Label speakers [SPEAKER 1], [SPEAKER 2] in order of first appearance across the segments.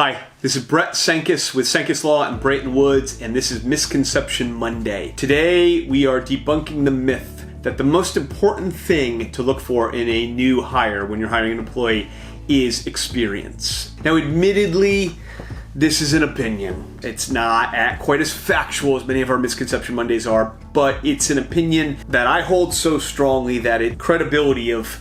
[SPEAKER 1] Hi, this is Brett Sankis with Sankis Law and Brayton Woods, and this is Misconception Monday. Today, we are debunking the myth that the most important thing to look for in a new hire when you're hiring an employee is experience. Now, admittedly, this is an opinion. It's not quite as factual as many of our Misconception Mondays are, but it's an opinion that I hold so strongly that credibility of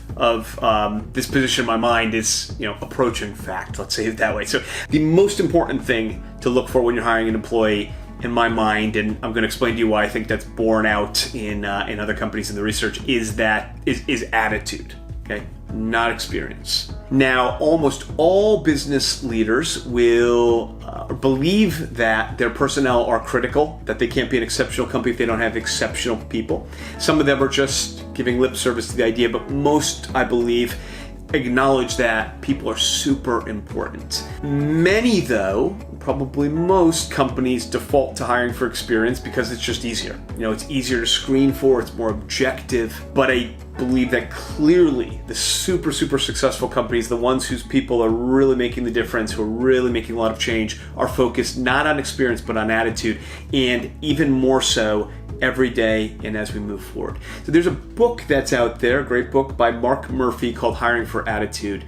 [SPEAKER 1] this position in my mind is, approaching fact. Let's say it that way. So the most important thing to look for when you're hiring an employee, in my mind, and I'm going to explain to you why I think that's borne out in other companies in the research, is attitude. Okay, not experience. Now, almost all business leaders will believe that their personnel are critical, that they can't be an exceptional company if they don't have exceptional people. Some of them are just giving lip service to the idea, but most, I believe, acknowledge that people are super important. Many, though, probably most companies default to hiring for experience because it's just easier. It's easier to screen for, it's more objective, but I believe that clearly the super successful companies, the ones whose people are really making the difference, who are really making a lot of change, are focused not on experience but on attitude, and even more so every day and as we move forward. So there's a book that's out there, a great book by Mark Murphy called Hiring for Attitude.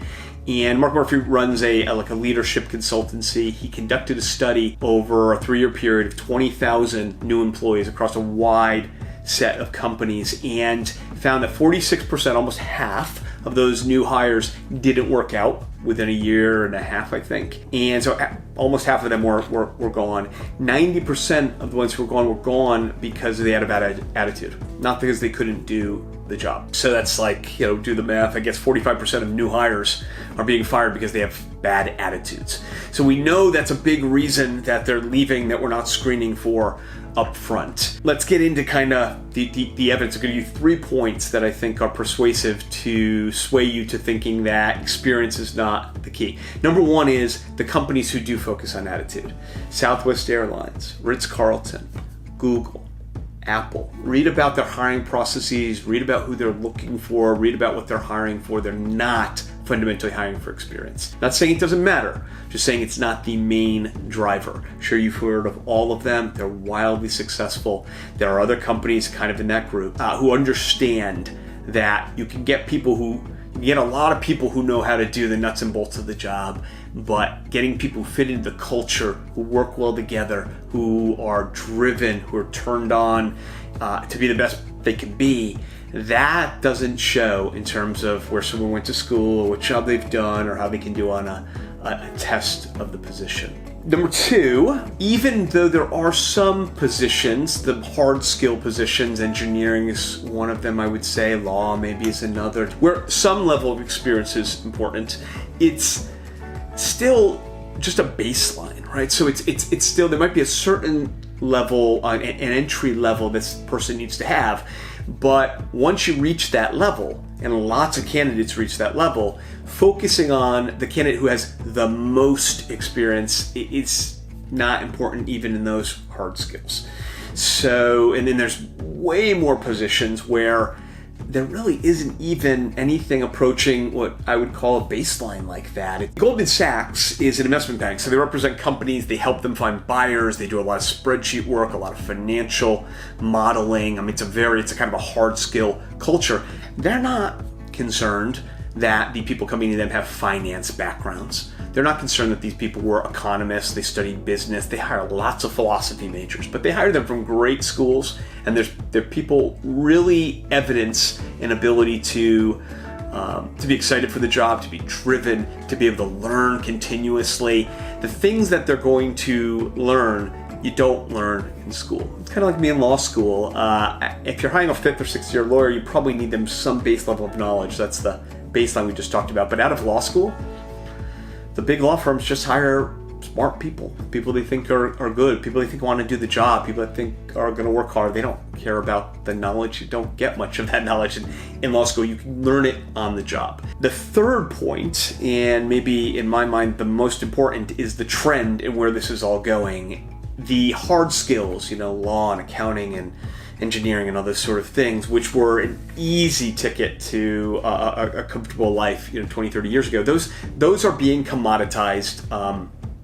[SPEAKER 1] And Mark Murphy runs a leadership consultancy. He conducted a study over a 3-year period of 20,000 new employees across a wide set of companies and found that 46%, almost half of those new hires, didn't work out within a year and a half, I think. And so almost half of them were gone. 90% of the ones who were gone because they had a bad attitude, not because they couldn't do the job. So that's do the math. I guess 45% of new hires are being fired because they have bad attitudes. So we know that's a big reason that they're leaving, that we're not screening for up front. Let's get into kind of the evidence. I'm going to give you 3 points that I think are persuasive to sway you to thinking that experience is not the key. Number 1 is the companies who do focus on attitude. Southwest Airlines, Ritz Carlton, Google, Apple. Read about their hiring processes, read about who they're looking for, read about what they're hiring for. They're not fundamentally hiring for experience. Not saying it doesn't matter, just saying it's not the main driver. Sure, you've heard of all of them. They're wildly successful. There are other companies kind of in that group who understand that you can get a lot of people who know how to do the nuts and bolts of the job, but getting people who fit into the culture, who work well together, who are driven, who are turned on to be the best they can be, that doesn't show in terms of where someone went to school or what job they've done or how they can do on a test of the position. Number 2, even though there are some positions, the hard skill positions, engineering is one of them, I would say, law maybe is another, where some level of experience is important, it's still just a baseline, right? So it's still, there might be a certain level, an entry level this person needs to have, but once you reach that level, and lots of candidates reach that level, focusing on the candidate who has the most experience is not important even in those hard skills. So, and then there's way more positions where there really isn't even anything approaching what I would call a baseline like that. Goldman Sachs is an investment bank, so they represent companies, they help them find buyers, they do a lot of spreadsheet work, a lot of financial modeling. It's a kind of a hard skill culture. They're not concerned that the people coming to them have finance backgrounds. They're not concerned that these people were economists, they studied business, they hire lots of philosophy majors, but they hire them from great schools, and they're people really evidence an ability to be excited for the job, to be driven, to be able to learn continuously. The things that they're going to learn, you don't learn in school. It's kind of like me in law school. If you're hiring a 5th or 6th year lawyer, you probably need them some base level of knowledge. That's the baseline we just talked about. But out of law school, the big law firms just hire smart people they think are good, people they think want to do the job, people that think are going to work hard. They don't care about the knowledge. You don't get much of that knowledge in law school. You can learn it on the job. The third point, and maybe in my mind the most important, is the trend and where this is all going. The hard skills, law and accounting and engineering and other sort of things, which were an easy ticket to a comfortable life 20, 30 years ago, those are being commoditized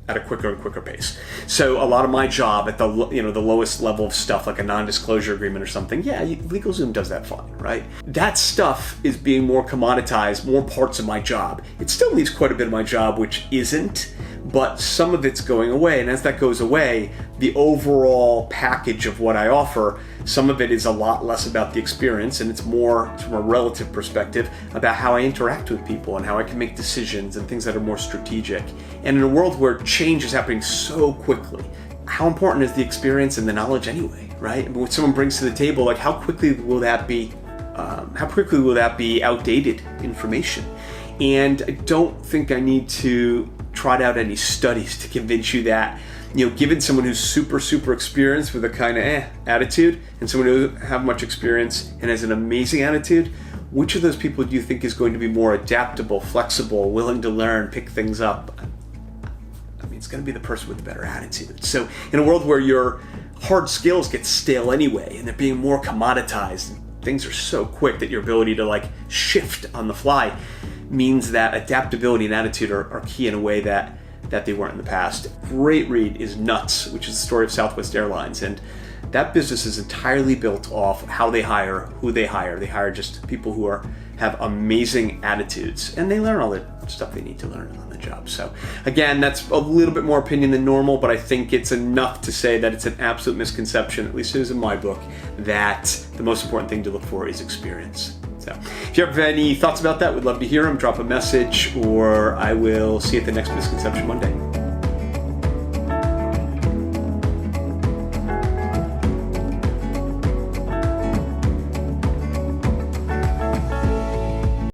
[SPEAKER 1] at a quicker and quicker pace. So a lot of my job at the lowest level of stuff, like a non-disclosure agreement or something, LegalZoom does that fine, right? That stuff is being more commoditized, more parts of my job. It still leaves quite a bit of my job which isn't, but some of it's going away. And as that goes away, the overall package of what I offer, some of it is a lot less about the experience, and it's more from a relative perspective about how I interact with people and how I can make decisions and things that are more strategic. And in a world where change is happening so quickly, how important is the experience and the knowledge anyway, right? I mean, what someone brings to the table, like how quickly will that be outdated information? And I don't think I need to trot out any studies to convince you that, given someone who's super experienced with a kind of attitude and someone who doesn't have much experience and has an amazing attitude, which of those people do you think is going to be more adaptable, flexible, willing to learn, pick things up? I mean, it's going to be the person with the better attitude. So in a world where your hard skills get stale anyway and they're being more commoditized, and things are so quick that your ability to shift on the fly means that adaptability and attitude are key in a way that they weren't in the past. Great read is Nuts, which is the story of Southwest Airlines. And that business is entirely built off how they hire, who they hire. They hire just people who have amazing attitudes, and they learn all the stuff they need to learn on the job. So again, that's a little bit more opinion than normal, but I think it's enough to say that it's an absolute misconception, at least it is in my book, that the most important thing to look for is experience. So if you have any thoughts about that, we'd love to hear them. Drop a message, or I will see you at the next Misconception Monday.